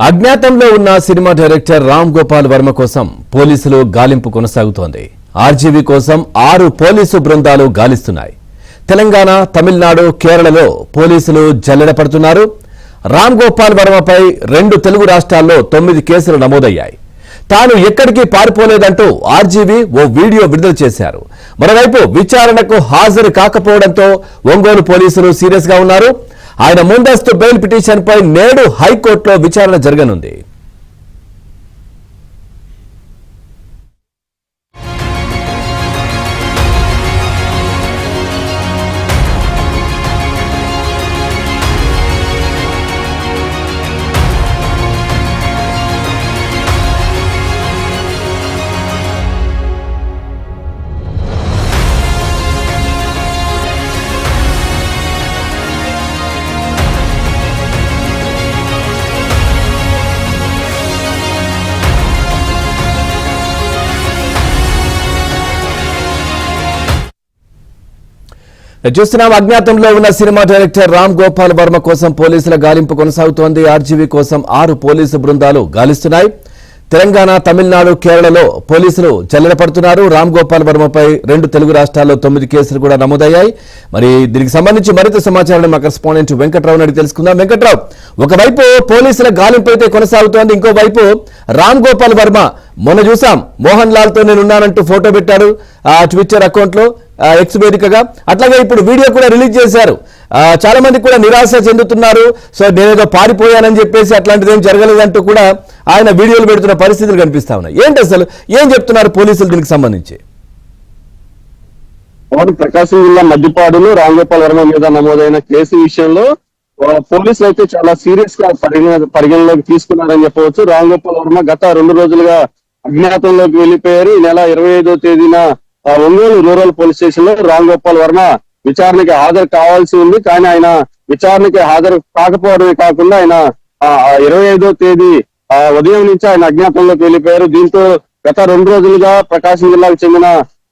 అజ్ఞాతంలో ఉన్న cinema director Ram Gopal Varma కోసం పోలీసులు గాలింపు కొనసాగుతోంది. ఆర్జీవీ కోసం 6 పోలీసు బృందాలు గాలిస్తున్నాయి. తెలంగాణ, తమిళనాడు, కేరళలో పోలీసులు జల్లెడ పడుతున్నారు. రామ్ గోపాల్ వర్మపై 2 తెలుగు రాష్ట్రాల్లో 9 కేసులు నమోదయ్యాయి. తాను ఎక్కడికి పారిపోలేదంటూ ఆర్జీవీ ఓ వీడియో విడుదల చేశారు. మరోవైపు విచారణకు హాజరు కాకపోవడంతో ఒంగోలు పోలీసులు సీరియస్ గా ఉన్నారు. ఆయన ముందస్తు బెయిల్ పిటిషన్పై నేడు హైకోర్టులో విచారణ జరగనుంది. చూస్తున్నాం, అజ్ఞాతంలో ఉన్న సినిమా డైరెక్టర్ రామ్ గోపాల్ వర్మ కోసం పోలీసుల గాలింపు కొనసాగుతోంది. ఆర్జీవీ కోసం 6 పోలీసు బృందాలు గాలిస్తున్నాయి. తెలంగాణ, తమిళనాడు, కేరళలో పోలీసులు జల్లెడ పడుతున్నారు. రామ్ గోపాల్ వర్మపై 2 తెలుగు రాష్ట్రాల్లో 9 కేసులు కూడా నమోదయ్యాయి. మరి దీనికి సంబంధించి మరింత సమాచారాన్ని మా కరెస్పాండెంట్ వెంకట్రావు అడిగి తెలుసుకుందాం. వెంకట్రావు, ఒకవైపు పోలీసుల గాలింపు అయితే కొనసాగుతోంది, ఇంకోవైపు రామ్ గోపాల్ వర్మ మొన్న చూసాం మోహన్ లాల్ తో నేనున్నానంటూ ఫోటో పెట్టారు ఆ ట్విట్టర్ అకౌంట్ లో, ఎక్స్ వేదికగా. అట్లాగే ఇప్పుడు వీడియో కూడా రిలీజ్ చేశారు. చాలా మంది కూడా నిరాశ చెందుతున్నారు. సో నేనేదో పారిపోయానని చెప్పేసి అట్లాంటిది ఏం జరగలేదంటూ కూడా ఆయన వీడియోలు పెడుతున్న పరిస్థితులు కనిపిస్తా ఉన్నాయి. ఏంటి అసలు ఏం చెప్తున్నారు పోలీసులు దీనికి సంబంధించి? ప్రకాశం జిల్లా మద్దిపాడులో రామ్ గోపాల్ వర్మ మీద నమోదైన కేసు విషయంలో పోలీసులు అయితే చాలా సీరియస్ గా పరిగణలోకి తీసుకున్నారని చెప్పవచ్చు. రామ్ గోపాల్ వర్మ గత 2 రోజులుగా అజ్ఞాతంలోకి వెళ్లిపోయారు. ఈ నెల 25వ తేదీన ఒంగోలు రూరల్ పోలీస్ స్టేషన్ లో రామ్ గోపాల్ వర్మ విచారణకి హాజరు కావాల్సి ఉంది. కానీ ఆయన విచారణకి హాజరు కాకపోవడమే కాకుండా ఆయన 25వ తేదీ ఉదయం నుంచి ఆయన అజ్ఞాతంలోకి వెళ్లిపోయారు. దీంతో గత 2 రోజులుగా ప్రకాశం జిల్లాకు చెందిన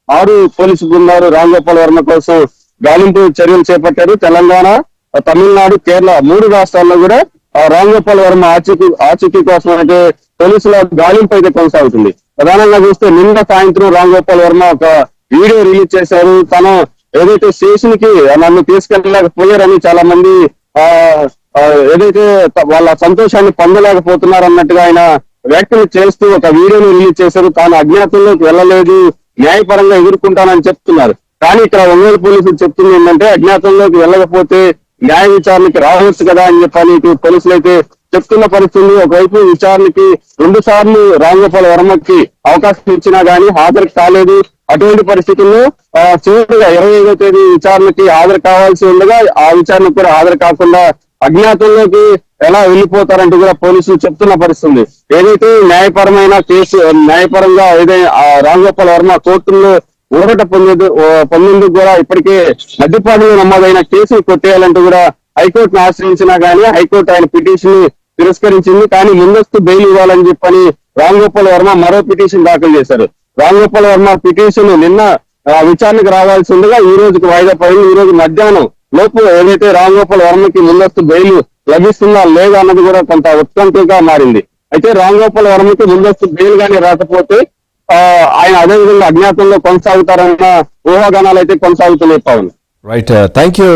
6 పోలీసు బృందాలు రామ్ గోపాల్ వర్మ కోసం గాలింపు చర్యలు చేపట్టారు. తెలంగాణ, తమిళనాడు, కేరళ 3 రాష్ట్రాల్లో కూడా రామ్ గోపాల్ వర్మ ఆచూకీ కోసం అయితే పోలీసుల గాలింపు అయితే కొనసాగుతుంది. ప్రధానంగా చూస్తే నిన్న సాయంత్రం రామ్ గోపాల్ వర్మ ఒక వీడియో రిలీజ్ చేశారు. తను ఏదైతే స్టేషన్ కి నన్ను తీసుకెళ్ళలేకపోయారని చాలా మంది ఏదైతే వాళ్ళ సంతోషాన్ని పొందలేకపోతున్నారు అన్నట్టుగా ఆయన వ్యాఖ్యలు చేస్తూ ఒక వీడియోని రిలీజ్ చేశారు. తాను అజ్ఞాతంలోకి వెళ్ళలేదు, న్యాయపరంగా ఎదుర్కొంటానని చెప్తున్నారు. కానీ ఇక్కడ ఒంగోలు పోలీసులు చెప్తుంది ఏంటంటే అజ్ఞాతంలోకి వెళ్ళకపోతే న్యాయ విచారణకి రావచ్చు కదా అని చెప్పని పోలీసులు అయితే చెప్తున్న పరిస్థితి. ఒకవైపు విచారణకి 2 సార్లు రామ్ గోపాల్ వర్మకి అవకాశం ఇచ్చినా గానీ హాజరు కాలేదు. అటువంటి పరిస్థితుల్లో చివరిగా 25వ తేదీ విచారణకి హాజరు కావాల్సి ఉండగా ఆ విచారణకు కూడా హాజరు కాకుండా అజ్ఞాతంలోకి ఎలా వెళ్ళిపోతారంటూ కూడా పోలీసులు చెప్తున్న పరిస్థితి. ఏదైతే న్యాయపరమైన కేసు న్యాయపరంగా ఏదైనా రామ్ గోపాల్ వర్మ కోర్టుల్లో ఊరట పొందేందుకు కూడా ఇప్పటికే మద్దిపాడులో నమోదైన కేసును కొట్టేయాలంటూ కూడా హైకోర్టును ఆశ్రయించినా గానీ హైకోర్టు ఆయన పిటిషన్ తిరస్కరించింది. కానీ ముందస్తు బెయిల్ ఇవ్వాలని చెప్పని రామ్ గోపాల్ వర్మ మరో పిటిషన్ దాఖలు చేశారు. రామ్ గోపాల్ వర్మ పిటిషన్ నిన్న విచారణకు రావాల్సి ఉండగా ఈ రోజుకి వాయిదా పడింది. ఈ రోజు మధ్యాహ్నం లోపు ఏదైతే రామ్ గోపాల్ వర్మకి ముందస్తు బెయిల్ లభిస్తుందా లేదా అన్నది కూడా కొంత ఉత్కంఠగా మారింది. అయితే రామ్ గోపాల్ వర్మకి ముందస్తు బెయిల్ గానీ రాకపోతే ఆయన అదేవిధంగా అజ్ఞాతంలో కొనసాగుతారన్న ఊహాగానాలు అయితే కొనసాగుతున్నాయి. Pawan, right, thank you.